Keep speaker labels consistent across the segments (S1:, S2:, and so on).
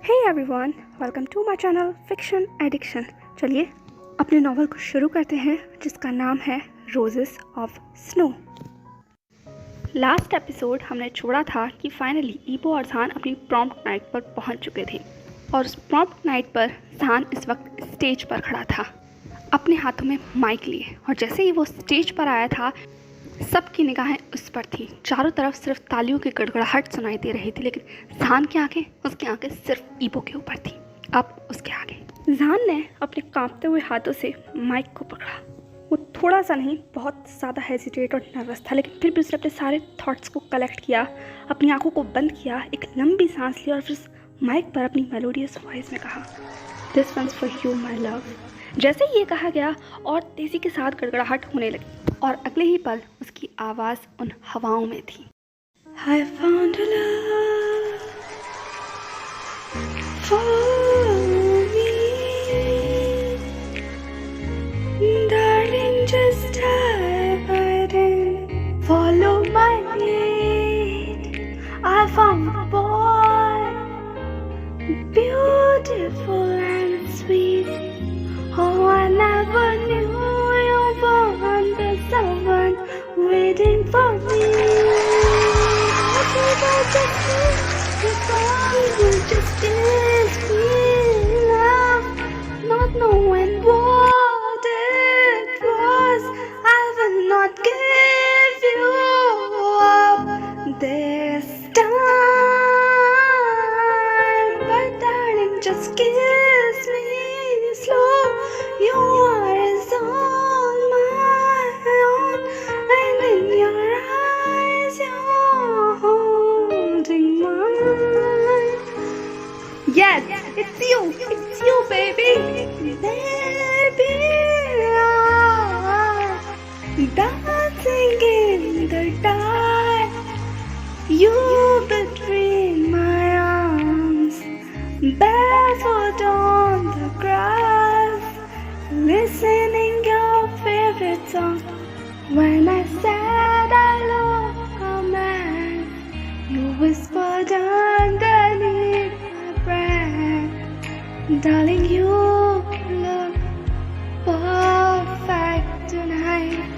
S1: Hey everyone, welcome to my channel fiction addiction. चलिए अपने novel को शुरू करते हैं जिसका नाम है roses of snow. Last episode हमने छोड़ा था कि फाइनली ईबो और जहान अपनी प्रॉम्प्ट नाइट पर पहुंच चुके थे और उस प्रॉम्प्ट नाइट पर जहान इस वक्त स्टेज पर खड़ा था अपने हाथों में माइक लिए, और जैसे ही वो स्टेज पर आया था सबकी निगाहें उस पर थी। चारों तरफ सिर्फ तालियों की गड़गड़ाहट सुनाई दे रही थी, लेकिन जहान की आंखें, उसकी आंखें सिर्फ ईबो के ऊपर थी। अब उसके आगे जहान ने अपने कांपते हुए हाथों से माइक को पकड़ा। वो थोड़ा सा नहीं, बहुत ज़्यादा हेजिटेट और नर्वस था, लेकिन फिर भी उसने अपने सारे थॉट्स को कलेक्ट किया, अपनी आंखों को बंद किया, एक लंबी सांस ली और फिर माइक पर अपनी मेलोडियस वॉइस में कहा, this once for you my love. जैसे ही ये कहा गया और तेज़ी के साथ गड़गड़ाहट होने लगी और अगले ही पल उसकी आवाज़ उन हवाओं में थी। I found a love for me, darling, just dive right in, follow my lead. I found a boy, beautiful and sweet. Oh, I never knew you were someone waiting for me. Just is me love, not knowing what it was. I will not give you up this time, but darling, just kiss me slow. You are all my own, and in your eyes you're holding mine. Yes, it's you, baby. Baby, I'm dancing in the dark, you between my arms, barefoot on the grass, listening your favorite song. When I said I look a man, you whispered underneath my breath, darling, you look perfect tonight.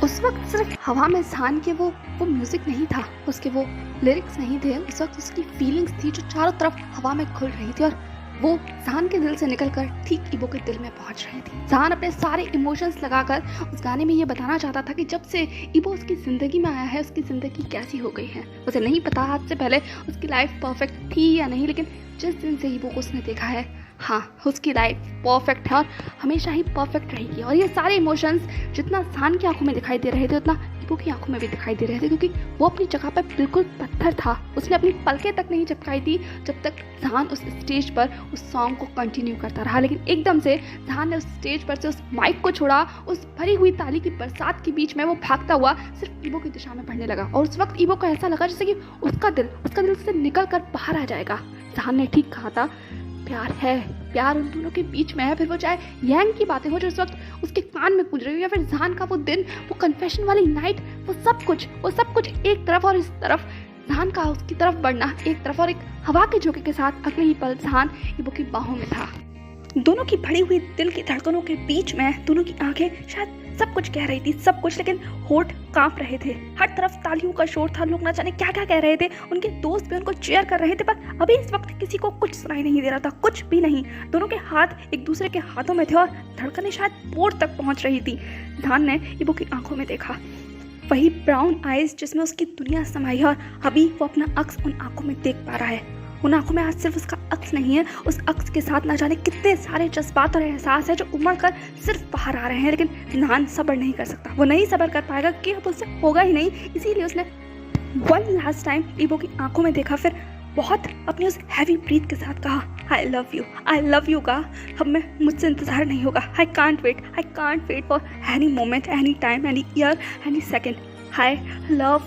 S1: उस वक्त सिर्फ हवा में जहान के वो music नहीं था, उसके वो लिरिक्स नहीं थे, उस वक्त उसकी फीलिंग्स थी जो चारों तरफ हवा में खुल रही थी और वो जहान के दिल से निकलकर ठीक ईबो के दिल में पहुंच रही थी। जहान अपने सारे इमोशंस लगाकर उस गाने में ये बताना चाहता था कि जब से ईबो उसकी ज़िंदगी में आया है, उसकी ज़िंदगी कैसी हो गई है। उसे नहीं पता आज से पहले उसकी लाइफ परफेक्ट थी या नहीं, लेकिन जिस दिन से ईबो को उसने देखा है, हाँ, उसकी लाइफ परफेक्ट है और हमेशा ही परफेक्ट रहेगी। और ये सारे इमोशंस जितना जहान की आंखों में दिखाई दे रहे थे उतना ईबो की आंखों में भी दिखाई दे रहे थे, क्योंकि वो अपनी जगह पर बिल्कुल पत्थर था। उसने अपनी पलकें तक नहीं झपकाई थी जब तक जहान उस स्टेज पर उस सॉन्ग को कंटिन्यू करता रहा। लेकिन एकदम से जहान ने उस स्टेज पर से उस माइक को छोड़ा, उस भरी हुई ताली की बरसात के बीच में वो भागता हुआ सिर्फ ईबो की दिशा में बढ़ने लगा। और उस वक्त ईबो को ऐसा लगा जैसे कि उसका दिल से निकल कर बाहर आ जाएगा। जहान ने ठीक कहा था, प्यार है, प्यार उन दोनों के बीच में है। फिर वो चाहे यांग की बातें हो जो उस वक्त उसके कान में गूंज रही हो, या फिर जहान का वो दिन, वो कन्फेशन वाली नाइट, वो सब कुछ एक तरफ और इस तरफ जहान का उसकी तरफ बढ़ना एक तरफ, और एक हवा के झोंके के साथ अगले ही पल जहान ईबो की बाहों में था। दोनों की भरी हुई दिल की धड़कनों के बीच में दोनों की आंखें शायद सब कुछ कह रही थी, सब कुछ, लेकिन होठ कांप रहे थे। हर तरफ तालियों का शोर था, लोग ना जाने क्या क्या कह रहे थे, उनके दोस्त भी उनको चीयर कर रहे थे, पर अभी इस वक्त किसी को कुछ सुनाई नहीं दे रहा था, कुछ भी नहीं। दोनों के हाथ एक दूसरे के हाथों में थे और धड़कनें शायद पोर तक पहुंच रही थी। जहान ने ईबो की आंखों में देखा, वही ब्राउन आइज जिसमें उसकी दुनिया समाई है, और अभी वो अपना अक्स उन आंखों में देख पा रहा है। उन आंखों में आज सिर्फ उसका अक्स नहीं है, उस अक्स के साथ ना जाने कितने सारे जज्बात और एहसास है जो उमड़ कर सिर्फ बाहर आ रहे हैं। लेकिन जहान सब्र नहीं कर सकता, वो नहीं सब्र कर पाएगा कि अब उससे होगा ही नहीं। इसीलिए उसने वन लास्ट टाइम ईबो की आंखों में देखा, फिर बहुत अपनी उस हैवी ब्रीथ के साथ कहा, आई लव यू का अब मैं मुझसे इंतज़ार नहीं होगा। I can't wait for any moment, any time, any year, any second. I love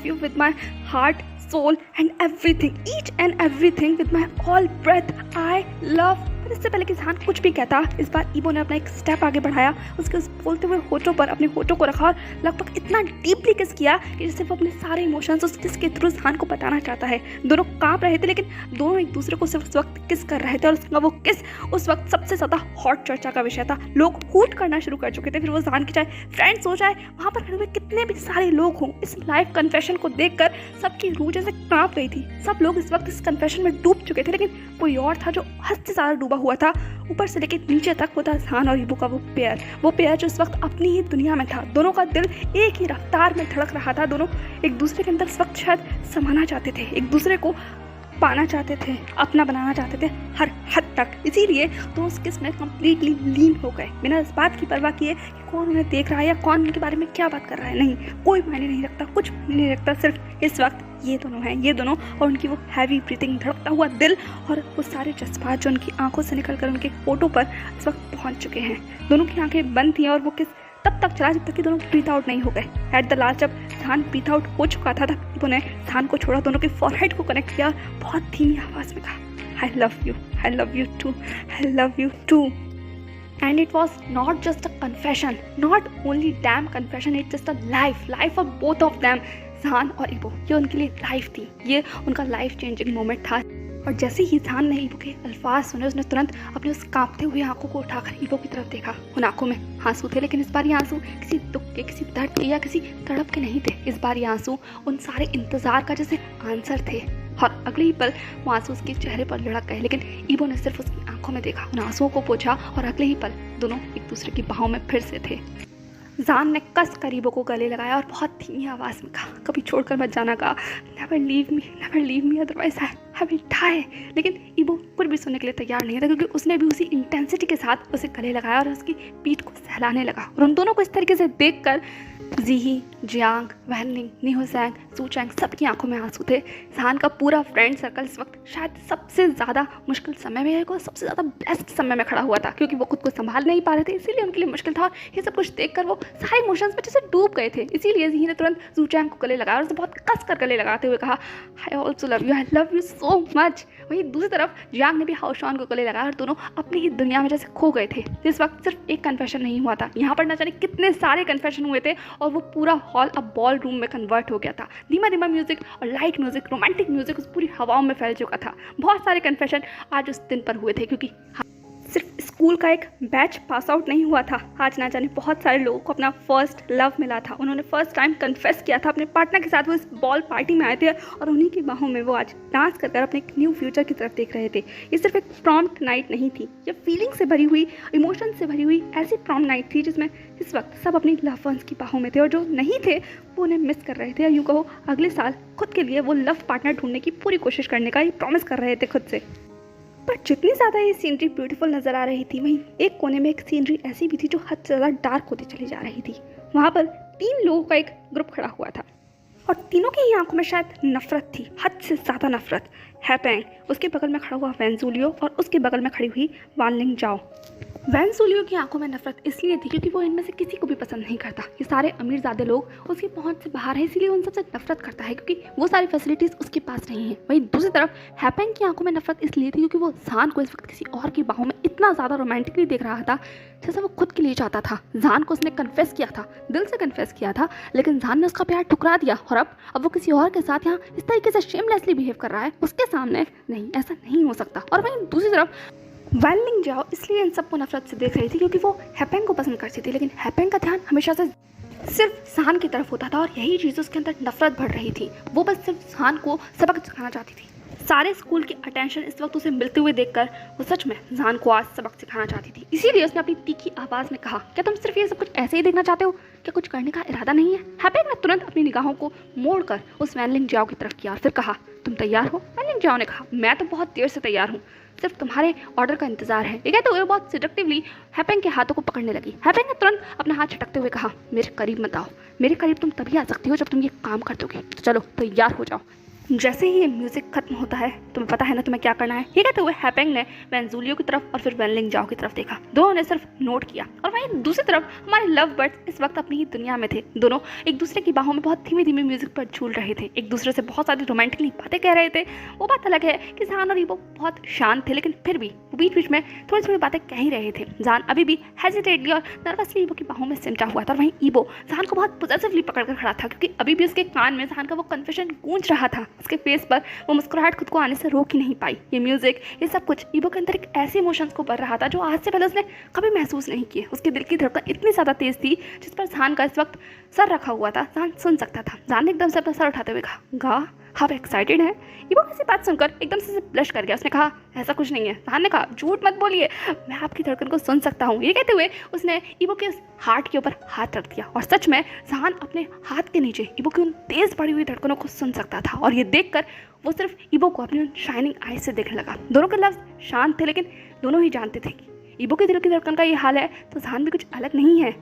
S1: you with my heart, soul and everything, each and everything with my all breath. I love पर इससे पहले कि जहान कुछ भी कहता, इस बार ईबो ने अपना एक स्टेप आगे बढ़ाया, उसके उस बोलते हुए होठों पर अपने होठों को रखा और लगभग इतना डीपली किस किया कि जैसे वो अपने सारे इमोशंस उस किस के थ्रू जहान को बताना चाहता है। दोनों कांप रहे थे, लेकिन दोनों एक दूसरे को सिर्फ उस वक्त किस कर रहे थे और उसका वो किस उस वक्त सबसे ज़्यादा हॉट चर्चा का विषय था। लोग हूट करना शुरू कर चुके थे, फिर वो जहान की चाहे फ्रेंड्स हो चाहे वहाँ पर खड़े हुए कितने भी सारे लोग हों। इस लाइव कन्फेशन को देखकर सबकी रूह जैसे कांप गई थी। सब लोग इस वक्त इस कन्फेशन में डूब चुके थे, लेकिन कोई और था जो हद से ज़्यादा डूबा हुआ था। ऊपर से लेकर नीचे तक वो था जहान और ईबो का वो पेयर जो इस वक्त अपनी ही दुनिया में था। दोनों का दिल एक ही रफ्तार में धड़क रहा था। दोनों एक दूसरे के अंदर इस वक्त शायद समाना चाहते थे, एक दूसरे को पाना चाहते थे, अपना बनाना चाहते थे हर हद तक। इसीलिए तो उस किस में कम्प्लीटली लीन हो गए, बिना इस बात की परवाह किए कि कौन उन्हें देख रहा है या कौन उनके बारे में क्या बात कर रहा है। नहीं, कोई मायने नहीं रखता, कुछ नहीं रखता। सिर्फ इस वक्त ये दोनों हैं, ये दोनों और उनकी वो हैवी ब्रीथिंग, धड़कता हुआ दिल और वो सारे जज्बात जो उनकी आंखों से निकलकर उनके होठों पर इस वक्त पहुंच चुके हैं। दोनों की आंखें बंद थी और वो किस तब तक चला जब तक कि दोनों ब्रीथ आउट नहीं हो गए। एट द लास्ट जब जहान ब्रीथ आउट हो चुका था, तब ईबो ने जहान को छोड़ा, दोनों के फॉरहेड को कनेक्ट किया और बहुत धीमी आवाज में कहा, I love you, I love you too, I love you too. And it was not just a confession, not only damn confession, it's just a life of both of them, जहान और ईबो। ये उनके लिए लाइफ थी, ये उनका life changing moment था। और जैसे ही जहान ने ईबो के अल्फाज सुने, उसने तुरंत अपने उस कांपते हुए आंखों को उठाकर ईबो की तरफ देखा। उन आंखों में आंसू थे, लेकिन इस बार ये आंसू किसी दुख के, किसी दर्द के या किसी तड़प के नहीं थे। इस बार ये आंसू उन सारे इंतजार का जैसे आंसर थे। और अगले ही पल वो आंसू उसके चेहरे पर लुढ़क गए, लेकिन ईबो ने सिर्फ उसकी आंखों में देखा, उन आंसुओं को पोंछा और अगले ही पल दोनों एक दूसरे की बाहों में फिर से थे। जहान ने कस कर ईबो को गले लगाया और बहुत धीमी आवाज में कहा, कभी छोड़कर मत जाना कहा, never leave me otherwise I will die. लेकिन ईबो कुछ भी सुनने के लिए तैयार नहीं था, क्योंकि उसने भी उसी इंटेंसिटी के साथ उसे गले लगाया और उसकी पीठ को सहलाने लगा। और उन दोनों को इस तरीके से देखकर जीही, जियांग, वैनलिंग, निहोसैंग, सूचैंग सबकी आंखों में आंसू थे। जहान का पूरा फ्रेंड सर्कल इस वक्त शायद सबसे ज़्यादा मुश्किल समय में और सबसे ज़्यादा बेस्ट समय में खड़ा हुआ था, क्योंकि वो खुद को संभाल नहीं पा रहे थे, इसीलिए उनके लिए मुश्किल था। और ये सब कुछ देखकर वो सारे इमोशंस में जैसे डूब गए थे। इसीलिए जीही ने तुरंत सूचैंग को गले लगाया और उसे बहुत कस कर गले लगाते हुए कहा, I also love you, I love you so much. वहीं दूसरी तरफ जियांग ने भी हाओशॉन को गले लगाया और दोनों अपनी ही दुनिया में जैसे खो गए थे। इस वक्त सिर्फ एक कन्फेशन नहीं हुआ था, यहाँ पर न जाने कितने सारे कन्फेशन हुए थे और वो पूरा हॉल अब बॉल रूम में कन्वर्ट हो गया था। धीमा धीमा म्यूजिक और लाइट म्यूजिक, रोमांटिक म्यूजिक उस पूरी हवाओं में फैल चुका था। बहुत सारे कन्फेशन आज उस दिन पर हुए थे, क्योंकि सिर्फ स्कूल का एक बैच पास आउट नहीं हुआ था, आज ना जाने बहुत सारे लोगों को अपना फर्स्ट लव मिला था। उन्होंने फर्स्ट टाइम कन्फेस किया था अपने पार्टनर के साथ। वो इस बॉल पार्टी में आए थे और उन्हीं की बाहों में वो आज डांस कर अपने एक न्यू फ्यूचर की तरफ देख रहे थे। ये सिर्फ एक प्रॉम्प्ट नाइट नहीं थी, ये फीलिंग से भरी हुई, इमोशन से भरी हुई ऐसी प्रॉम्प्ट नाइट थी जिसमें इस वक्त सब अपनी लव वंस की बाहों में थे और जो नहीं थे वो उन्हें मिस कर रहे थे, या यूँ कहो अगले साल खुद के लिए वो लव पार्टनर ढूंढने की पूरी कोशिश करने का ये प्रॉमिस कर रहे थे खुद से। पर जितनी ज़्यादा ये सीनरी ब्यूटीफुल नज़र आ रही थी, वहीं एक कोने में एक सीनरी ऐसी भी थी जो हद से ज़्यादा डार्क होती चली जा रही थी। वहाँ पर 3 लोगों का एक ग्रुप खड़ा हुआ था और तीनों की ही आंखों में शायद नफरत थी, हद से ज़्यादा नफरत। हैपेंग, उसके बगल में खड़ा हुआ वैनजूलियो और उसके बगल में खड़ी हुई वानलिंग जाओ। वैनजूलियो की आंखों में नफरत इसलिए थी क्योंकि वो इनमें से किसी को भी पसंद नहीं करता। ये सारे अमीरजादे लोग उसकी पहुंच से बाहर हैं, इसीलिए उन सबसे नफरत करता है क्योंकि वो सारी फैसिलिटीज़ उसके पास नहीं है। वहीं दूसरी तरफ हैपेंग की आंखों में नफरत इसलिए थी क्योंकि वो जहान को इस वक्त किसी और की बाहों में इतना ज़्यादा रोमांटिकली देख रहा था जैसा वो खुद के लिए चाहता था। जहान को उसने कन्फेस किया था, दिल से कन्फेस किया था, लेकिन जहान ने उसका प्यार ठुकरा दिया और अब वो किसी और के साथ यहाँ इस तरीके से शेमलेसली बिहेव कर रहा है उसके सामने। नहीं, ऐसा नहीं हो सकता। और वहीं दूसरी तरफ वैनलिंग जाओ इसलिए इन सबको नफरत से देख रही थी क्योंकि वो हैपेंग को पसंद करती थी, लेकिन हैपेंग का ध्यान हमेशा से सिर्फ जहान की तरफ होता था और यही चीज़ उसके अंदर नफरत बढ़ रही थी। वो बस सिर्फ जहान को सबक सिखाना चाहती थी। सारे स्कूल की अटेंशन इस वक्त उसे मिलते हुए देखकर वो सच में जहान को आज सबक सिखाना चाहती थी। इसीलिए उसने अपनी तीखी आवाज़ में कहा, क्या तुम सिर्फ ये सब कुछ ऐसे ही देखना चाहते हो? क्या कुछ करने का इरादा नहीं है? हैपेंग ने तुरंत अपनी निगाहों को मोड़कर उस वैनलिंग जाओ की तरफ किया और फिर कहा, तुम तैयार हो? वैनलिंग जाओ ने कहा, मैं तो बहुत देर से तैयार हूँ, सिर्फ तुम्हारे ऑर्डर का इंतजार है। ये कहते हुए बहुत सिडक्टिवली हैपेंग के हाथों को पकड़ने लगी। हैपेंग ने तुरंत अपना हाथ झटकते हुए कहा, मेरे करीब मत आओ, मेरे करीब तुम तभी आ सकती हो जब तुम ये काम कर दोगे, तो चलो तैयार हो जाओ। जैसे ही ये म्यूजिक खत्म होता है, तुम्हें पता है ना तुम्हें क्या करना है? ये कहते हुए हैपेंग ने वैनजूलियो की तरफ और फिर वैनलिंग जाओ की तरफ देखा। दोनों ने सिर्फ नोट किया। और वहीं दूसरी तरफ हमारे लव बर्ड्स इस वक्त अपनी ही दुनिया में थे। दोनों एक दूसरे की बाहों में बहुत धीमे धीमे म्यूजिक पर झूल रहे थे, एक दूसरे से बहुत सारी रोमांटिकली बातें कह रहे थे। वो बात अलग है कि जहान और ईबो बहुत शांत थे, लेकिन फिर भी वो बीच बीच में थोड़ी थोड़ी बातें कह ही रहे थे। जान अभी भी हेजिटेटली और नर्वसली ईबो की बाहों में सिमटा हुआ था और वहीं ईबो जान को बहुत पॉजिटिवली पकड़ कर खड़ा था, क्योंकि अभी भी उसके कान में जान का वो कन्फेशन गूंज रहा था। उसके फेस पर वो मुस्कुराहट खुद को आने से रोक ही नहीं पाई। ये म्यूजिक, ये सब कुछ ईबो के अंदर एक ऐसे इमोशंस को भर रहा था जो आज से पहले उसने कभी महसूस नहीं किए। उसके दिल की धड़कन इतनी ज़्यादा तेज थी जिस पर जान का इस वक्त सर रखा हुआ था जान सुन सकता था। जान ने एकदम से अपना सर उठाते हुए कहा, गा आप एक्साइटेड हैं? ईबो ऐसी बात सुनकर एकदम से ब्लश कर गया। उसने कहा, ऐसा कुछ नहीं है। जान ने कहा, झूठ मत बोलिए, मैं आपकी धड़कन को सुन सकता हूँ। ये कहते हुए उसने ईबो के हार्ट के ऊपर हाथ रख दिया और सच में जान अपने हाथ के नीचे ईबो की उन तेज बढ़ी हुई धड़कनों को सुन सकता था। और ये देखकर वो सिर्फ ईबो को अपनी उन शाइनिंग आईज से देखने लगा। दोनों के लफ्ज शांत थे, लेकिन दोनों ही जानते थे कि ईबो के दिल की धड़कन का ये हाल है तो जान भी कुछ अलग नहीं है।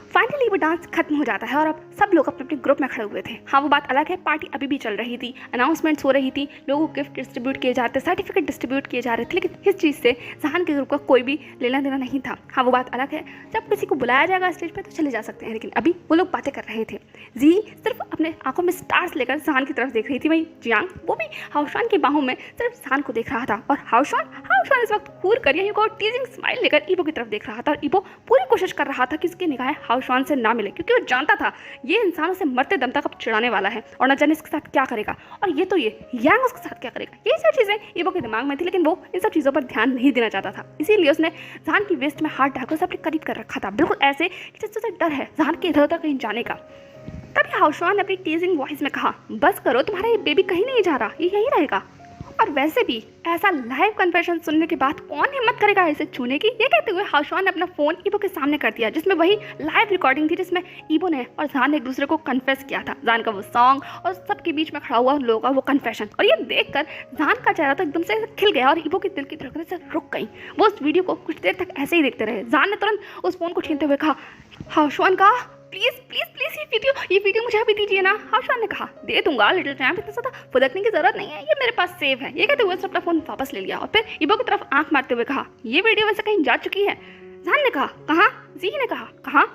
S1: फाइनली वो डांस खत्म हो जाता है और अब सब लोग अपने अपने ग्रुप में खड़े हुए थे। हाँ, वो बात अलग है, पार्टी अभी भी चल रही थी, अनाउंसमेंट्स हो रही थी, लोगों को गिफ्ट डिस्ट्रीब्यूट किए जा रहे थे, सर्टिफिकेट डिस्ट्रीब्यूट किए जा रहे थे, लेकिन इस चीज़ से जहान के ग्रुप का कोई भी लेना देना नहीं था। हाँ, वो बात अलग है, जब किसी को बुलाया जाएगा स्टेज पर तो चले जा सकते हैं, लेकिन अभी वो लोग बातें कर रहे थे। जी सिर्फ अपने आंखों में स्टार्स लेकर जहान की तरफ देख रही थी। वहीं जियांग वो भी हाउशान की बाहों में सिर्फ जहान को देख रहा था और हाउशान इस वक्त घूर कर यहीं को टीजिंग स्माइल लेकर ईबो की तरफ देख रहा था और ईबो पूरी कोशिश कर रहा था कि इसकी निगाहें हाउशान से ना मिले, क्योंकि वो जानता था ये इंसान उसे मरते दम तक अब चिढ़ाने वाला है और न जाने इसके साथ क्या करेगा और ये तो ये यांग उसके साथ क्या करेगा। ये सब चीज़ें ईबो के दिमाग में थी, लेकिन वो इन सब चीज़ों पर ध्यान नहीं देना चाहता था। इसीलिए उसने जहान की वेस्ट में हाथ डालकर उसे अपने करीब कर रखा था, बिल्कुल ऐसे कि जैसे उसे डर है जहान के इधर उधर कहीं जाने का। तभी हाउशान ने अपनी टीजिंग वॉइस में कहा, बस करो, तुम्हारा ये बेबी कहीं नहीं जा रहा, ये यहीं रहेगा। और वैसे भी ऐसा लाइव कन्फेशन सुनने के बाद कौन हिम्मत करेगा इसे छूने की। ये कहते हुए हाउशान ने अपना फ़ोन ईबो के सामने कर दिया, जिसमें वही लाइव रिकॉर्डिंग थी जिसमें ईबो ने और जान ने एक दूसरे को कन्फेस किया था। जान का वो सॉन्ग और सबके बीच में खड़ा हुआ उन लोगों का वो कन्फेशन, और ये देखकर जान का चेहरा तो एकदम से खिल गया और ईबो के दिल की धड़कनें से रुक गई। वो उस वीडियो को कुछ देर तक ऐसे ही देखते रहे। जान ने तुरंत उस फ़ोन को छीनते हुए कहा, हाउशान का प्लीज़ प्लीज़ प्लीज़ ये वीडियो मुझे अभी दीजिए ना। हाउशान ने कहा, दे दूंगा, लिटिल चैम्प, इतना ज़्यादा फुदकने की ज़रूरत नहीं है, ये मेरे पास सेव है। ये कहते हुए उसने अपना फ़ोन वापस ले लिया और फिर ईबो की तरफ आंख मारते हुए कहा, ये वीडियो वैसे कहीं जा चुकी है। जान ने कहा, कहाँ? जी ने कहा, कहाँ?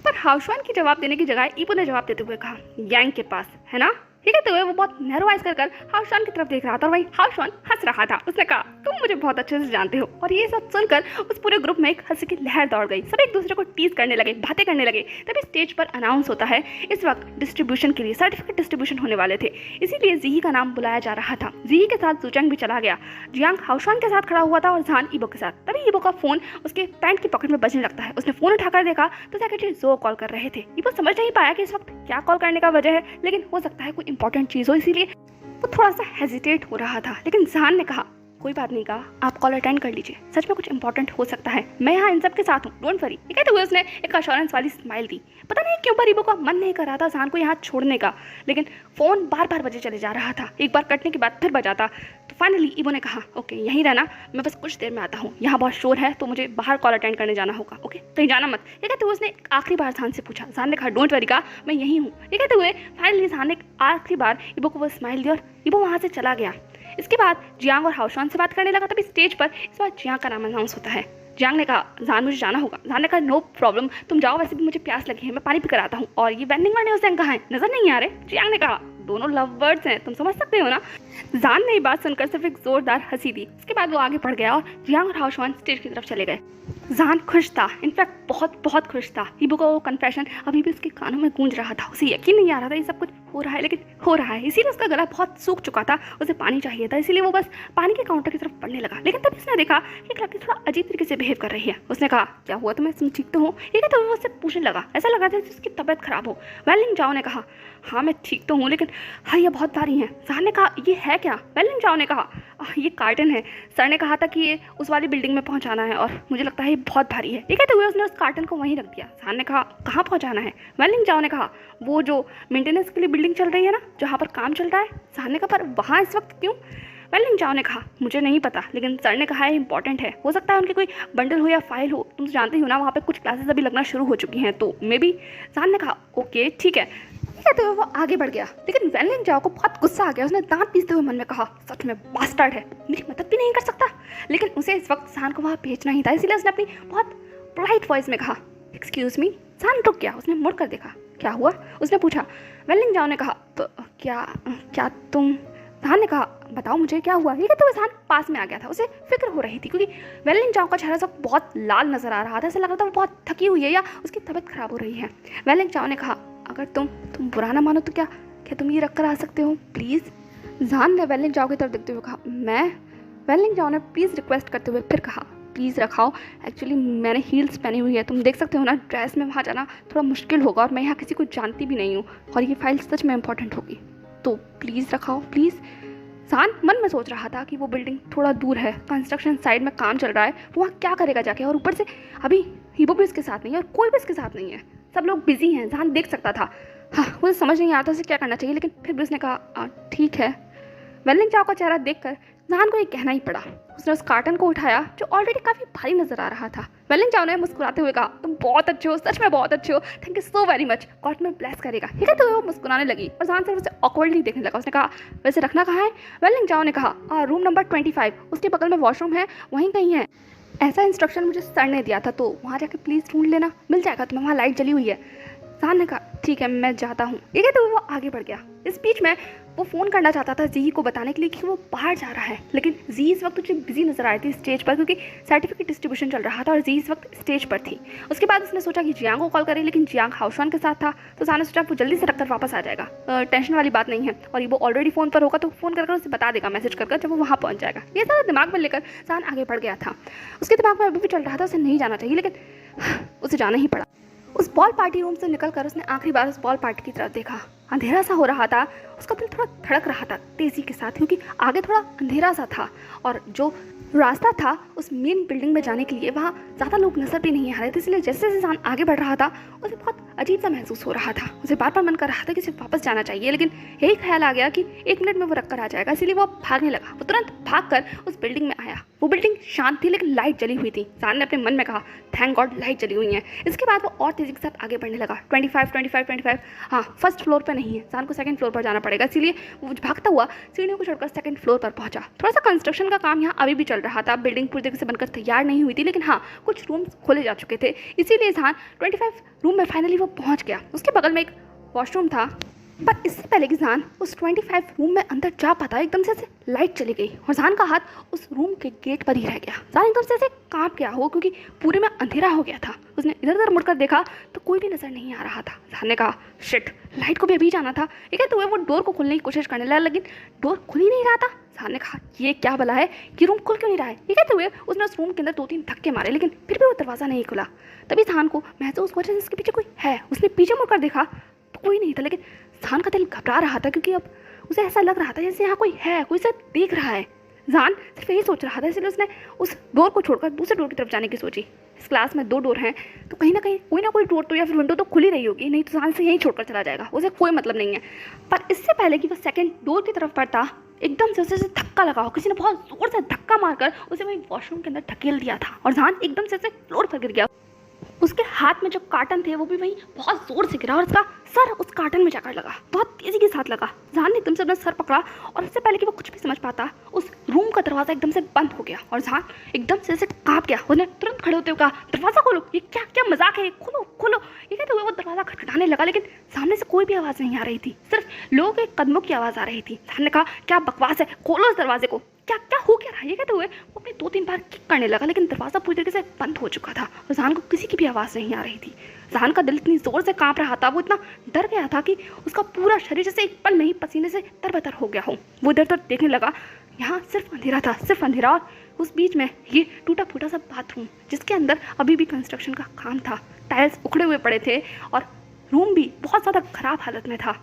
S1: पर हाउशान की जवाब देने की जगह ईबो ने जवाब देते हुए कहा, यांग के पास, है ना? ये कहते हुए वो बहुत नैरो आइज कर हाउशान की तरफ देख रहा था और वही हाउशान हंस रहा था। उसने कहा, तुम मुझे बहुत अच्छे से जानते हो। और ये सब सुनकर उस पूरे ग्रुप में एक हंसी की लहर दौड़ गई। सब एक दूसरे को टीज करने लगे, बातें करने लगे। तभी स्टेज पर अनाउंस होता है इस वक्त डिस्ट्रीब्यूशन के लिए सर्टिफिकेट डिस्ट्रीब्यूशन होने वाले थे, इसीलिए जीही का नाम बुलाया जा रहा था। जीही के साथ जुचंग भी चला गया। जियांग हाउशान के साथ खड़ा हुआ था और जान ईबो के साथ। तभी ईबो का फोन उसके पैंट की पॉकेट में बजने लगता है। उसने फोन उठाकर देखा तो सेक्रेटरी जो कॉल कर रहे थे। ईबो समझ नहीं पाया कि इस वक्त क्या कॉल करने का वजह है, लेकिन हो सकता है कोई इंपॉर्टेंट चीज़ हो, इसीलिए वो थोड़ा सा हेजिटेट हो रहा था। लेकिन जान ने कहा, कोई बात नहीं, कहा आप कॉल अटेंड कर लीजिए, सच में कुछ इंपॉर्टेंट हो सकता है, मैं यहाँ इन सब के साथ हूँ, डोंट वरी। ये कहते हुए उसने एक अश्योरेंस वाली स्माइल दी। पता नहीं क्यों पर ईबो का मन नहीं कर रहा था जान को यहाँ छोड़ने का, लेकिन फ़ोन बार बार बजे चले जा रहा था। एक बार कटने के बाद फिर बजाता। तो फाइनली ईबो ने कहा, ओके यहीं रहना, मैं बस कुछ देर में आता हूँ, यहाँ बहुत शोर है तो मुझे बाहर कॉल अटेंड करने जाना होगा, ओके कहीं जाना मत। ये कहते हुए उसने आखिरी बार जान से पूछा। जान ने कहा, डोंट वरी, का मैं यहीं हूँ। ये कहते हुए फाइनली जान ने आखिरी बार ईबो को वो स्माइल दी और ईबो वहाँ से चला गया। इसके बाद जियांग और हाउशान से बात करने लगा। तभी स्टेज पर इस बार जियांग का नाम अनाउंस होता है। जियांग ने कहा, जान मुझे जाना होगा। जान ने कहा, नो प्रॉब्लम, तुम जाओ, वैसे भी मुझे प्यास लगी है, मैं पानी पी कर आता हूँ। और ये वेंडिंग वाले उस कहाँ है, नजर नहीं आ रहे। जियांग ने कहा, दोनों लव बर्ड्स हैं, तुम समझ सकते हो ना। जान ने ये बात सुनकर सिर्फ एक जोरदार हंसी दी। उसके बाद वो आगे बढ़ गया और जियांग और हाउशान स्टेज की तरफ चले गए। जान खुश था, इनफैक्ट बहुत बहुत खुश था। ईबो का वो कन्फेशन अभी भी उसके कानों में गूंज रहा था। उसे यकीन नहीं आ रहा था ये सब कुछ हो रहा है, लेकिन हो रहा है। इसीलिए उसका गला बहुत सूख चुका था, उसे पानी चाहिए था, इसीलिए वो बस पानी के काउंटर की तरफ बढ़ने लगा। लेकिन तब उसने देखा कि एक लड़की थोड़ा अजीब तरीके से बिहेव कर रही है। उसने कहा, क्या हुआ तुम्हें, तुम ठीक तो हो? ये कहते हुए उससे पूछने लगा, ऐसा लगा था उसकी तबीयत खराब हो। वेलिंग जाओ ने कहा, हाँ मैं ठीक तो हूँ, लेकिन हाँ ये बहुत भारी है। जान ने कहा, ये है क्या? वेलिंग जाओ ने कहा, ये कार्टन है, सर ने कहा था कि ये उस वाली बिल्डिंग में पहुंचाना है और मुझे लगता है ये बहुत भारी है। ये कहते हुए उसने उस कार्टन को वहीं रख दिया। जान ने कहा, कहाँ पहुंचाना है? वेलिंग जाओ ने कहा, वो जो मेंटेनेंस के लिए बिल्डिंग चल रही है ना, जहाँ पर काम चल रहा है। जान ने कहा, पर वहाँ इस वक्त क्यों? वेलिंग जाओ ने कहा, मुझे नहीं पता, लेकिन सर ने कहा है इंपॉर्टेंट है, हो सकता है उनके कोई बंडल हो या फाइल हो, तुम जानते हो ना वहाँ पे कुछ क्लासेस अभी लगना शुरू हो चुकी हैं, तो मे बी। जान ने कहा, ओके ठीक है। तो वो आगे बढ़ गया, लेकिन वेलिंग जाओ को बहुत गुस्सा आ गया। उसने दांत पीसते हुए मन में कहा, सच में बास्टर्ड है, मेरी मदद भी नहीं कर सकता। लेकिन उसे इस वक्त जान को वहाँ भेजना ही था, इसीलिए उसने अपनी बहुत पोलाइट वॉइस में कहा, एक्सक्यूज मी। जान रुक गया, उसने मुड़ कर देखा, क्या हुआ? उसने पूछा। वेलिंग जाओ ने कहा, तो क्या तुम जहान ने कहा बताओ मुझे क्या हुआ। ये कहते हुए जहान पास में आ गया था। उसे फिक्र हो रही थी क्योंकि वेलिंग चाओ का चेहरा सब बहुत लाल नजर आ रहा था। ऐसा लग रहा था वो बहुत थकी हुई है या उसकी तबीयत खराब हो रही है। वेलिंग चाओ ने कहा अगर तुम बुरा ना मानो तो क्या तुम ये रख कर आ सकते हो प्लीज़। जहान ने वेलिंग चाओ की तरफ देखते हुए कहा मैं। वेलिंग चाओ ने प्लीज़ रिक्वेस्ट करते हुए फिर कहा प्लीज़ रखाओ, एक्चुअली मैंने हील्स पहनी हुई है, तुम देख सकते हो ना, ड्रेस में वहाँ जाना थोड़ा मुश्किल होगा और मैं यहाँ किसी को जानती भी नहीं हूँ और ये फाइल सच में इंपॉर्टेंट होगी, तो प्लीज़ रखाओ प्लीज़। जहान मन में सोच रहा था कि वो बिल्डिंग थोड़ा दूर है, कंस्ट्रक्शन साइड में काम चल रहा है, वो वहाँ क्या करेगा जाके, और ऊपर से अभी हीबो भी इसके साथ नहीं है और कोई भी इसके साथ नहीं है, सब लोग बिजी हैं। जहान देख सकता था। हाँ, मुझे समझ नहीं आता उसे क्या करना चाहिए, लेकिन फिर भी उसने कहा ठीक है। वेलिंग चाओ का चेहरा देखकर जहान को ये कहना ही पड़ा। उसने उस कार्टन को उठाया जो ऑलरेडी काफ़ी भारी नजर आ रहा था। वेलिंग चाओ ने मुस्कुराते हुए कहा तुम बहुत अच्छे हो, सच में बहुत अच्छे हो, thank you so very much, God में ब्लेस करेगा। ये कहते हुए वो मुस्कुराने लगी और जहान सिर्फ उसे ऑकवर्डली देखने लगा। उसने कहा वैसे रखना कहाँ है। वेलिंग चाओ ने कहा रूम नंबर 25, उसके बगल में वॉशरूम है, वहीं कहीं है। ऐसा इंस्ट्रक्शन मुझे सर ने दिया था, तो वहाँ जाके प्लीज़ ढूंढ लेना, मिल जाएगा तुम्हें, वहाँ लाइट जली हुई है। जहान ने कहा ठीक है मैं जाता हूँ। ये कहते हुए वो आगे बढ़ गया। इस बीच में वो फ़ोन करना चाहता था जी को बताने के लिए कि वो बाहर जा रहा है, लेकिन जी इस वक्त उसे बिजी नजर आ रही थी स्टेज पर, क्योंकि सर्टिफिकेट डिस्ट्रीब्यूशन चल रहा था और जी इस वक्त स्टेज पर थी। उसके बाद उसने सोचा कि जियांग को कॉल करे, लेकिन जियांग हाउसवान के साथ था, तो जहान ने सोचा वो जल्दी से रखकर वापस आ जाएगा, टेंशन वाली बात नहीं है, और ये वो ऑलरेडी फ़ोन पर होगा तो फ़ोन कर उसे बता देगा, मैसेज कर जब वो वहाँ पहुँच जाएगा। ये सारा दिमाग में लेकर जहान आगे बढ़ गया था। उसके दिमाग में अभी भी चल रहा था उसे नहीं जाना चाहिए, लेकिन उसे जाना ही पड़ा। उस बॉल पार्टी रूम से निकलकर उसने आखिरी बार उस बॉल पार्टी की तरफ देखा। अंधेरा सा हो रहा था, उसका दिल थोड़ा धड़क रहा था तेज़ी के साथ, क्योंकि आगे थोड़ा अंधेरा सा था और जो रास्ता था उस मेन बिल्डिंग में जाने के लिए वहाँ ज़्यादा लोग नजर भी नहीं आ रहे थे। इसलिए जैसे जैसे इंसान आगे बढ़ रहा था उसे बहुत अजीब सा महसूस हो रहा था। उसे बार बार मन कर रहा था कि उसे वापस जाना चाहिए, लेकिन यही ख्याल आ गया कि 1 मिनट में वो रख कर आ जाएगा, इसीलिए वो भागने लगा। वो तुरंत भाग कर उस बिल्डिंग में आया। वो बिल्डिंग शांत थी लेकिन लाइट जली हुई थी। जहान ने अपने मन में कहा थैंक गॉड लाइट जली हुई है। इसके बाद वो और तेज़ी के साथ आगे बढ़ने लगा। 25 हाँ, फर्स्ट फ्लोर पर नहीं है, जहान को सेकंड फ्लोर पर जाना पड़ेगा, इसीलिए वो भागता हुआ सीढ़ियों को छोड़कर सेकंड फ्लोर पर पहुंचा। थोड़ा सा कंस्ट्रक्शन का काम यहाँ अभी भी चल रहा था, बिल्डिंग पूरी तरीके से बनकर तैयार नहीं हुई थी, लेकिन हाँ कुछ रूम्स खोले जा चुके थे, इसीलिए जहान 25 रूम में फाइनली वो पहुंच गया। उसके बगल में एक वॉशरूम था, पर इससे पहले कि जहान उस 25 रूम में अंदर जा पाता एकदम से लाइट चली गई और जहान का हाथ उस रूम के गेट पर ही रह गया। जहान एकदम से कांप गया हो, क्योंकि पूरे में अंधेरा हो गया था। उसने इधर उधर मुड़कर देखा तो कोई भी नजर नहीं आ रहा था। जहान ने कहा शिट, लाइट को भी अभी जाना था। ये कहते हुए वो डोर को खोलने की कोशिश करने लगा, लेकिन डोर खुल ही नहीं रहा था। जहान ने कहा ये क्या भला है कि रूम खुल क्यों नहीं रहा है। ये कहते हुए उसने उस रूम के अंदर 2-3 धक्के मारे, लेकिन फिर भी वो दरवाज़ा नहीं खुला। तभी जहान को महसूस हुआ जैसे इसके पीछे कोई है। उसने पीछे मुड़कर देखा तो कोई नहीं था, लेकिन जहान का दिल घबरा रहा था, क्योंकि अब उसे ऐसा लग रहा था जैसे यहाँ कोई है, कोई इसे देख रहा है। जहान सिर्फ यही सोच रहा था, इसलिए उसने उस डोर को छोड़कर दूसरे डोर की तरफ जाने की सोची। इस क्लास में 2 डोर हैं, तो कहीं ना कहीं कोई ना कोई डोर तो या फिर विंडो तो खुली रही होगी, नहीं तो जहान से यहीं छोड़कर चला जाएगा, उसे कोई मतलब नहीं है। पर इससे पहले कि वह सेकंड डोर की तरफ बढ़ता, एकदम से उसे धक्का लगा, किसी ने बहुत जोर से धक्का मारकर उसे वही वॉशरूम के अंदर धकेल दिया था और जहान एकदम से फ्लोर पर गिर गया। उसके हाथ में जो कार्टन थे वो भी वहीं बहुत जोर से गिरा और उसका सर उस कार्टन में जाकर लगा, बहुत तेजी के साथ लगा। जहान ने एकदम से अपना सर पकड़ा और इससे पहले कि वो कुछ भी समझ पाता, उस रूम का दरवाजा एकदम से बंद हो गया और जहान एकदम से कांप गया। उसने तुरंत खड़े होते हुए कहा दरवाजा खोलो, ये क्या क्या मजाक है, खोलो खोलो। ये कहते हुए वो दरवाजा खटखटाने लगा, लेकिन सामने से कोई भी आवाज़ नहीं आ रही थी, सिर्फ लोगों के कदमों की आवाज़ आ रही थी। जहान ने कहा क्या बकवास है, खोलो इस दरवाजे को, क्या क्या हो क्या रहा है। ये कहते हुए वो अपने 2-3 बार किक करने लगा, लेकिन दरवाज़ा पूरी तरीके से बंद हो चुका था और जहान को किसी की भी आवाज़ नहीं आ रही थी। जहान का दिल इतनी जोर से कांप रहा था, वो इतना डर गया था कि उसका पूरा शरीर जैसे एक पल में ही पसीने से तरबतर हो गया हो। वो इधर उधर देखने लगा, यहाँ सिर्फ अंधेरा था, सिर्फ अंधेरा। और उस बीच में ये टूटा फूटा सा बाथरूम, जिसके अंदर अभी भी कंस्ट्रक्शन का काम था, टाइल्स उखड़े हुए पड़े थे और रूम भी बहुत ज़्यादा खराब हालत में था।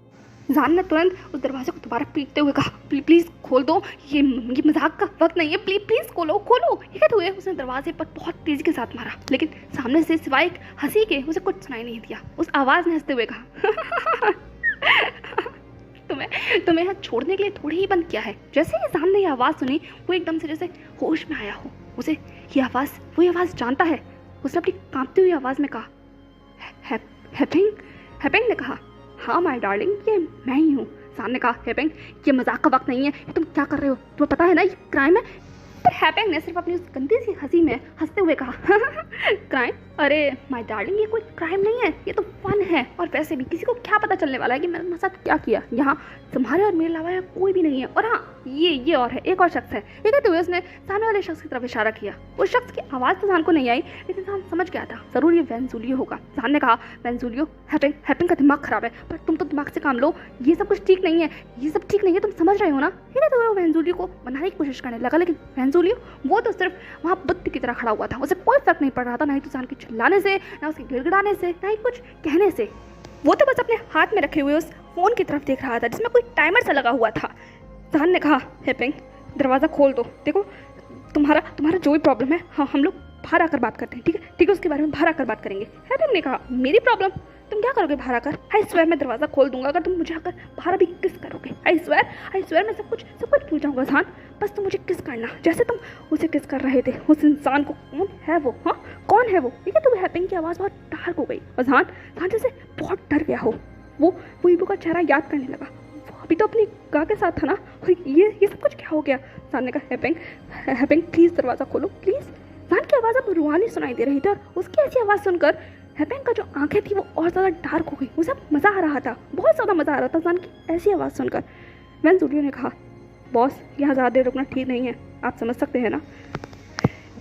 S1: जहान ने तुरंत उस दरवाजे को दोबारा पीटते हुए कहा प्लीज़ खोल दो, ये मजाक का वक्त नहीं है, प्लीज़ खोलो खोलो। ये कहते हुए उसने दरवाजे पर बहुत तेज़ी के साथ मारा, लेकिन सामने से सिवाय एक हंसी के उसे कुछ सुनाई नहीं दिया। उस आवाज़ ने हंसते हुए कहा तुम्हें यहाँ छोड़ने के लिए थोड़ी ही बंद किया है। जैसे ही जहान ने ये आवाज़ सुनी, वो एकदम से जैसे होश में आया हो। उसे ये आवाज़ जानता है। उसने अपनी कांपती हुई आवाज़ में कहा हैपिंग ने कहा हाँ माय डार्लिंग, ये मैं ही हूँ। जहान ने कहा हैपिंग, ये मजाक का वक्त नहीं है, ये तुम क्या कर रहे हो, तुम्हें पता है ना ये क्राइम है। पर हैपिंग ने सिर्फ अपनी उस गंदी सी हंसी में हंसते हुए कहा क्राइम, अरे माय डार्लिंग, ये कोई क्राइम नहीं है, ये तो फन है। और वैसे भी किसी को क्या पता चलने वाला है कि मैंने तुम्हारे साथ क्या किया। यहाँ तुम्हारे और मेरे अलावा यहाँ कोई भी नहीं है। और हाँ, ये और है, एक और शख्स है। ये कहते हुए उसने सामने वाले शख्स की तरफ इशारा किया। उस शख्स की आवाज़ तो जान को नहीं आई, लेकिन जान समझ गया था जरूर ये वेंजुलियो होगा। जान ने कहा, वेंजुलियो, हैपिंग का दिमाग खराब है, पर तुम तो दिमाग से काम लो, ये सब कुछ ठीक नहीं है, ये सब ठीक नहीं है, तुम समझ रहे हो ना। ये कहते हुए वेंजुलियो को मनाने की कोशिश करने लगा, लेकिन वेंजुलियो वो तो सिर्फ वहाँ बुद्ध की तरह खड़ा हुआ था। उसे कोई फर्क नहीं पड़ रहा था, ना ही तो जान के चिल्लाने से, ना उसके गिड़गिड़ाने से, ना ही कुछ कहने से। वो तो बस अपने हाथ में रखे हुए उस फोन की तरफ देख रहा था जिसमें कोई टाइमर सा लगा हुआ था। जान ने कहा, हैपिंग, दरवाज़ा खोल दो, देखो तुम्हारा जो भी प्रॉब्लम है, हाँ, हम लोग बाहर आकर बात करते हैं, ठीक है, उसके बारे में बाहर आकर बात करेंगे। हैपिंग ने कहा, मेरी प्रॉब्लम तुम क्या करोगे बाहर आकर? आई स्वेयर मैं दरवाज़ा खोल दूंगा अगर तुम मुझे आकर बाहर अभी किस करोगे। आई स्वेयर मैं सब कुछ भूल जाऊंगा जान, बस तुम मुझे किस करना जैसे तुम उसे किस कर रहे थे। उस इंसान को कौन है वो, हाँ कौन है वो? ठीक है, तो हैपिंग की आवाज़ बहुत डार्क हो गई और जान जैसे बहुत डर गया हो। वो ईबू का चेहरा याद करने लगा। वो अभी तो अपनी गा के साथ था ना, और ये सब कुछ क्या हो गया? जान ने कहा, हैपिंग प्लीज़ दरवाज़ा खोलो प्लीज़। जान की आवाज़ अब रुहानी सुनाई दे रही थी और उसकी ऐसी आवाज़ सुनकर हैपिंग का जो आंखें थी वो और ज़्यादा डार्क हो गई। उसे मज़ा आ रहा था, बहुत ज़्यादा मज़ा आ रहा था जान की ऐसी आवाज़ सुनकर। वेंजुलियो ने कहा, बॉस यहाँ ज़्यादा देर रुकना ठीक नहीं है, आप समझ सकते हैं ना।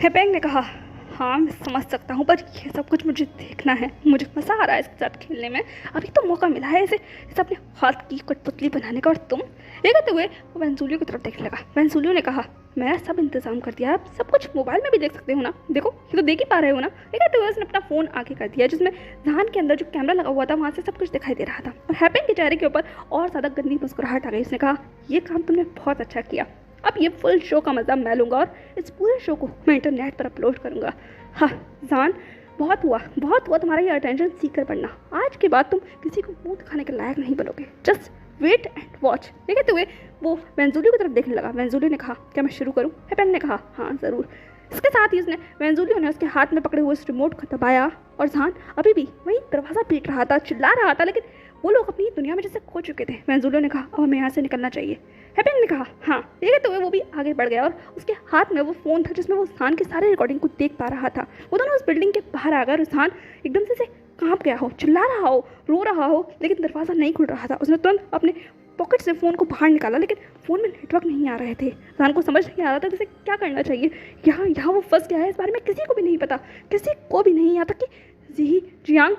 S1: हैपिंग ने कहा, हाँ मैं समझ सकता हूँ, पर ये सब कुछ मुझे देखना है, मुझे मज़ा आ रहा है इसके साथ खेलने में। अभी तो मौका मिला है इसे अपने हाथ की कठपुतली बनाने का, और तुम। ये कहते हुए वो वेंजुलियो की तरफ देखने लगा। वेंजुलियो ने कहा, मैंने सब इंतजाम कर दिया, आप सब कुछ मोबाइल में भी देख सकते हो ना, देखो ये तो देख ही पा रहे हो ना। ये कहते हुए उसने अपना फ़ोन आगे कर दिया जिसमें जान के अंदर जो कैमरा लगा हुआ था वहाँ से सब कुछ दिखाई दे रहा था। और हैपिंग के चेहरे के ऊपर और ज़्यादा गंदी मुस्कुराहट आ गई। उसने कहा, ये काम तुमने बहुत अच्छा किया, अब ये फुल शो का मज़ा मैं लूँगा और इस पूरे शो को मैं इंटरनेट पर अपलोड करूँगा। हाँ जान, बहुत हुआ तुम्हारा ये अटेंशन सीकर बनना। आज के बाद तुम किसी को मुंह दिखाने के लायक नहीं बनोगे, जस्ट वेट एंड वॉच। ये कहते हुए वो वेंजुलियो की तरफ देखने लगा। वेंजुलियो ने कहा, क्या मैं शुरू करूँ? हैपिंग ने कहा, हाँ ज़रूर। इसके साथ ही उसने वेंजुलियो ने उसके हाथ में पकड़े हुए उस रिमोट को दबाया और जान अभी भी वही दरवाज़ा पीट रहा था, चिल्ला रहा था, लेकिन वो लोग अपनी दुनिया में जैसे खो चुके थे। वेंजुलियो ने कहा, अब हमें यहाँ से निकलना चाहिए। हैपिंग ने कहा, हाँ। ये कहते हुए वो भी आगे बढ़ गया और उसके हाथ में वो फ़ोन था जिसमें वो जान की सारी रिकॉर्डिंग को देख पा रहा था। वो दोनों उस बिल्डिंग के बाहर आ गए और जान एकदम से कांप गया हो, चिल्ला रहा हो, रो रहा हो, लेकिन दरवाज़ा नहीं खुल रहा था। उसने तुरंत अपने पॉकेट से फ़ोन को बाहर निकाला, लेकिन फ़ोन में नेटवर्क नहीं आ रहे थे। जान को समझ नहीं आ रहा था जैसे क्या करना चाहिए। यहाँ वो फंस गया है, इस बारे में किसी को भी नहीं पता, किसी को भी नहीं आता कि जियांग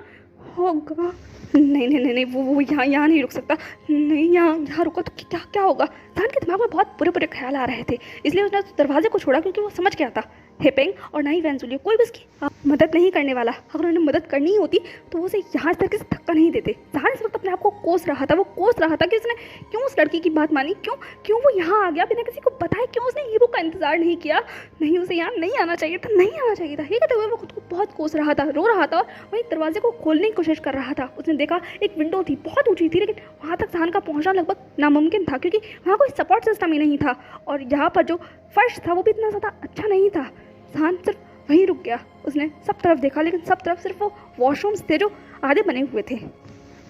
S1: होगा। नहीं, वो यहाँ नहीं रुक सकता, नहीं यहाँ रुका तो क्या होगा। जान के दिमाग में बहुत बुरे ख्याल आ रहे थे, इसलिए उसने उस दरवाजे को छोड़ा क्योंकि वो समझ गया था हैपिंग और ना ही वेंजुलियो कोई भी उसकी मदद नहीं करने वाला। अगर उन्हें मदद करनी ही होती तो वो उसे यहाँ इस तरीके से धक्का नहीं देते। जान इस वक्त अपने आप को कोस रहा था, वो कोस रहा था कि उसने क्यों उस लड़की की बात मानी, क्यों वो यहाँ आ गया बिना किसी को बताए, क्यों उसने ईबू का इंतजार नहीं किया। नहीं, उसे यहाँ नहीं आना चाहिए था। ये कहते हुए वो खुद को बहुत कोस रहा था, रो रहा था और वही दरवाजे को खोलने की कोशिश कर रहा था। उसने देखा एक विंडो थी, बहुत ऊँची थी, लेकिन वहाँ तक जान का पहुँचना लगभग नामुमकिन था क्योंकि वहाँ कोई सपोर्ट सिस्टम ही नहीं था और यहाँ पर जो फर्श था वो भी इतना ज़्यादा अच्छा नहीं था। जान सिर्फ वहीं रुक गया। उसने सब तरफ देखा, लेकिन सब तरफ सिर्फ वो वॉशरूम्स थे जो आधे बने हुए थे।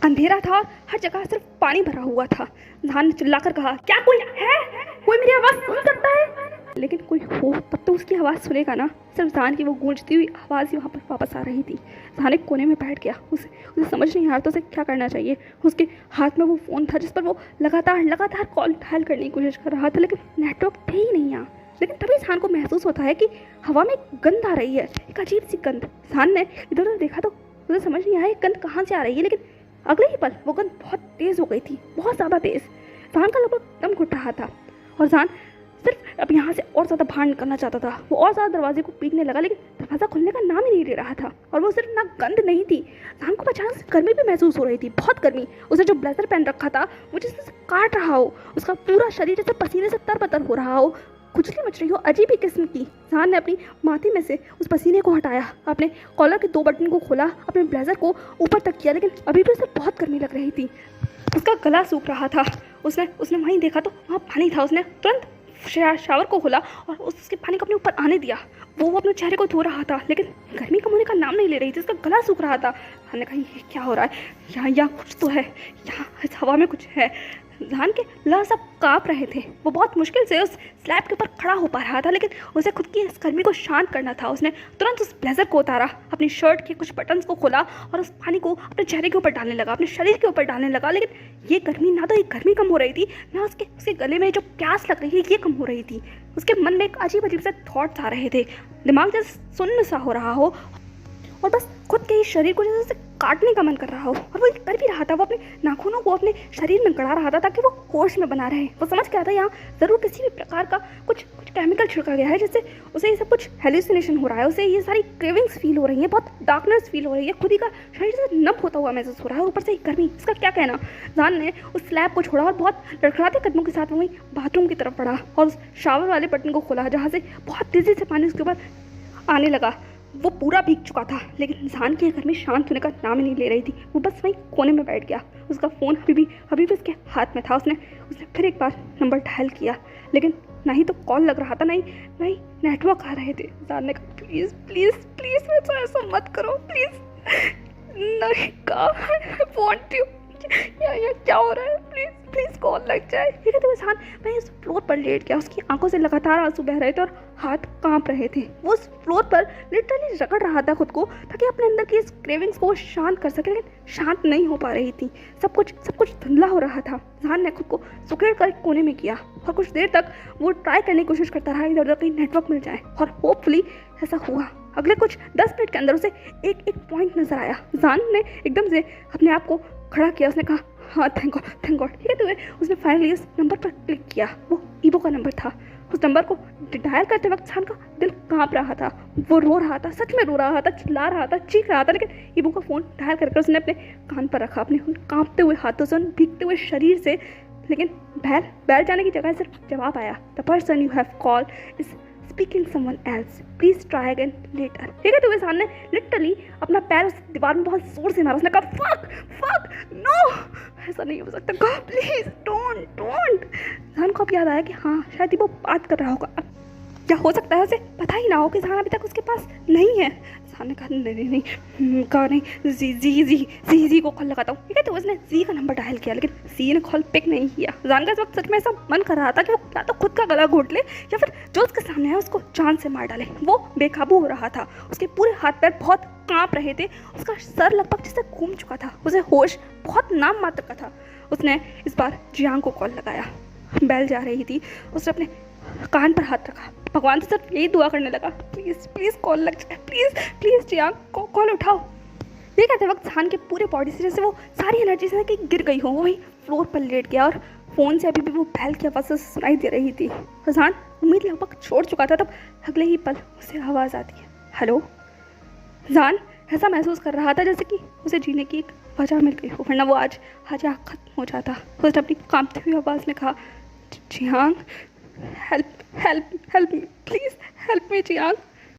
S1: अंधेरा था और हर जगह सिर्फ पानी भरा हुआ था। जान ने चिल्लाकर कहा, क्या कोई है? कोई मेरी आवाज़ सुन सकता है? लेकिन कोई हो तब तो उसकी आवाज़ सुनेगा ना। सिर्फ जान की वो गूंजती हुई आवाज़ ही वहाँ पर वापस आ रही थी। जान एक कोने में बैठ गया, उसे समझ नहीं आ रहा था उसे क्या करना चाहिए। उसके हाथ में वो फ़ोन था जिस पर वो लगातार कॉल डायल करने की कोशिश कर रहा था, लेकिन नेटवर्क थे ही नहीं यहाँ। लेकिन तभी जान को महसूस होता है कि हवा में गंध आ रही है, एक अजीब सी गंध। जान ने इधर उधर देखा तो उसे समझ नहीं आया गंध कहाँ से आ रही है, लेकिन अगले ही पल वो गंध बहुत तेज़ हो गई थी, बहुत ज़्यादा तेज़। जान का लगभग दम घुट रहा था और जान सिर्फ अब यहाँ से और ज़्यादा बाहर निकलना चाहता था। वो और ज़्यादा दरवाजे को पीटने लगा, लेकिन दरवाज़ा खुलने का नाम ही नहीं ले रहा था। और वो सिर्फ ना गंध नहीं थी, जान को अचानक से गर्मी भी महसूस हो रही थी, बहुत गर्मी। उसे जो ब्लेजर पहन रखा था वो जैसे काट रहा हो, उसका पूरा शरीर जैसे पसीने से तरबतर हो रहा हो, खुजली मच रही हो अजीब ही किस्म की। जान ने अपनी माथे में से उस पसीने को हटाया, अपने कॉलर के 2 बटन को खोला, अपने ब्लेजर को ऊपर तक किया, लेकिन अभी भी उसे बहुत गर्मी लग रही थी। उसका गला सूख रहा था। उसने वहीं देखा तो वहाँ पानी था। उसने तुरंत शावर को खोला और उसके पानी को अपने ऊपर आने दिया। वो अपने चेहरे को धो रहा था, लेकिन गर्मी कम होने का नाम नहीं ले रही थी। उसका गला सूख रहा था। हमने कहा, ये क्या हो रहा है? यहाँ कुछ तो है, यहाँ इस हवा में कुछ है। जान के लहर सब काँप रहे थे। वो बहुत मुश्किल से उस स्लैब के ऊपर खड़ा हो पा रहा था, लेकिन उसे खुद की इस गर्मी को शांत करना था। उसने तुरंत उस ब्लेजर को उतारा, अपनी शर्ट के कुछ बटन्स को खोला और उस पानी को अपने चेहरे के ऊपर डालने लगा, अपने शरीर के ऊपर डालने लगा। लेकिन ये गर्मी, ना तो ये गर्मी कम हो रही थी, ना उसके गले में जो प्यास लग रही थी ये कम हो रही थी। उसके मन में एक अजीब अजीब से थॉट्स आ रहे थे, दिमाग जैसे सुन्न सा हो रहा हो और बस खुद के ही शरीर को जैसे काटने का मन कर रहा हो। और वो कर भी रहा था, वो अपने नाखूनों को अपने शरीर में गड़ा रहा था ताकि वो होश में बना रहे। वो समझ गया था यहाँ ज़रूर किसी भी प्रकार का कुछ केमिकल छिड़का गया है, जिससे उसे ये सब कुछ हेल्यूसिनेशन हो रहा है, उसे ये सारी क्रेविंग्स फील हो रही है, बहुत डार्कनेस फील हो रही है, खुद ही का शरीर से नम होता हुआ महसूस हो रहा है, ऊपर से ही गर्मी। इसका क्या कहना। जान ने उस स्लैब को छोड़ा और बहुत लड़खड़ाते कदमों के साथ वहीं बाथरूम की तरफ बढ़ा और उस शावर वाले बटन को खोला, जहाँ से बहुत तेज़ी से पानी उसके ऊपर आने लगा। वो पूरा भीग चुका था, लेकिन इंसान की गर्मी शांत होने का नाम ही नहीं ले रही थी। वो बस वहीं कोने में बैठ गया। उसका फ़ोन अभी भी उसके हाथ में था। उसने फिर एक बार नंबर डायल किया, लेकिन ना ही तो कॉल लग रहा था, ना ही नेटवर्क आ रहे थे। इंसान ने कहा, प्लीज़ प्लीज़ प्लीज़ ऐसा मत करो प्लीज़। नहीं कहा, आई वांट यू। या क्या हो रहा है, प्लीज़ प्लीज़ कॉल लग जाए। ठीक है, तो इंसान वहीं उस फ्लोर पर लेट गया। उसकी आंखों से लगातार आंसू बह रहे थे और हाथ कांप रहे थे। वो उस फ्लोर पर लिटरली रगड़ रहा था खुद को, ताकि अपने अंदर की इस क्रेविंग्स को शांत कर सके, लेकिन शांत नहीं हो पा रही थी। सब कुछ धुंधला हो रहा था। जान ने खुद को सुकेड़ कर एक कोने में किया और कुछ देर तक वो ट्राई करने की कोशिश करता रहा, इधर उधर कहीं नेटवर्क मिल जाए, और होपफुली ऐसा हुआ। अगले कुछ 10 मिनट के अंदर उसे एक पॉइंट नजर आया। जान ने एकदम से अपने आप को खड़ा किया। उसने कहा, हाँ थैंक गॉड। ठीक है, तो उसने फाइनली उस नंबर पर क्लिक किया। वो ईबो का नंबर था। उस नंबर को डायल करते वक्त जान का दिल कांप रहा था। वो रो रहा था, सच में रो रहा था, चिल्ला रहा था, चीख रहा था, लेकिन ईबो का फ़ोन डायल करके उसने अपने कान पर रखा, अपने कांपते हुए हाथों से, भीगते हुए शरीर से। लेकिन बैठ जाने की जगह सिर्फ जवाब आया, the person you have called is speaking someone else, please try again later. ठीक है, तो वह ने लिटरली अपना पैर उस दीवार में बहुत जोर से मारा। उसने कहा, फक नो, ऐसा नहीं हो सकता, गॉड प्लीज डोंट। जान को अब याद आया कि हाँ शायद ही वो बात कर रहा होगा। अब क्या हो सकता है उसे पता ही ना हो कि जान अभी तक उसके पास नहीं है। जान ने कहा, नहीं जी को कॉल लगाता हूँ। ठीक है, तो उसने जी का नंबर डायल किया, लेकिन जी ने कॉल पिक नहीं किया। जान का इस वक्त सच में ऐसा मन कर रहा था कि वो या तो खुद का गला घोट ले या फिर जो उसके सामने है उसको जान से मार डाले। वो बेकाबू हो रहा था। उसके पूरे हाथ पैर बहुत कांप रहे थे। उसका सर लगभग जैसे घूम चुका था। उसे होश बहुत नाम मात्र का था। उसने इस बार जियांग को कॉल लगाया। बेल जा रही थी। उसने अपने कान पर हाथ रखा, भगवान से सिर्फ यही दुआ करने लगा, प्लीज़ कॉल लग जाए, प्लीज़ जियांग कॉल उठाओ। ये कहते वक्त जान के पूरे बॉडी से जैसे वो सारी एनर्जी से कि गिर गई हो। वो वहीं फ्लोर पर लेट गया और फ़ोन से अभी भी वो बैल की आवाज़ सुनाई दे रही थी। जान उम्मीद लगभग छोड़ चुका था, तब अगले ही पल उसे आवाज़ आती है, हेलो। जान ऐसा महसूस कर रहा था जैसे कि उसे जीने की एक वजह मिल गई हो, वरना वो आज खत्म हो जाता। उसने अपनी कांपती हुई आवाज़ में कहा, Jiang help me please help me Jiang.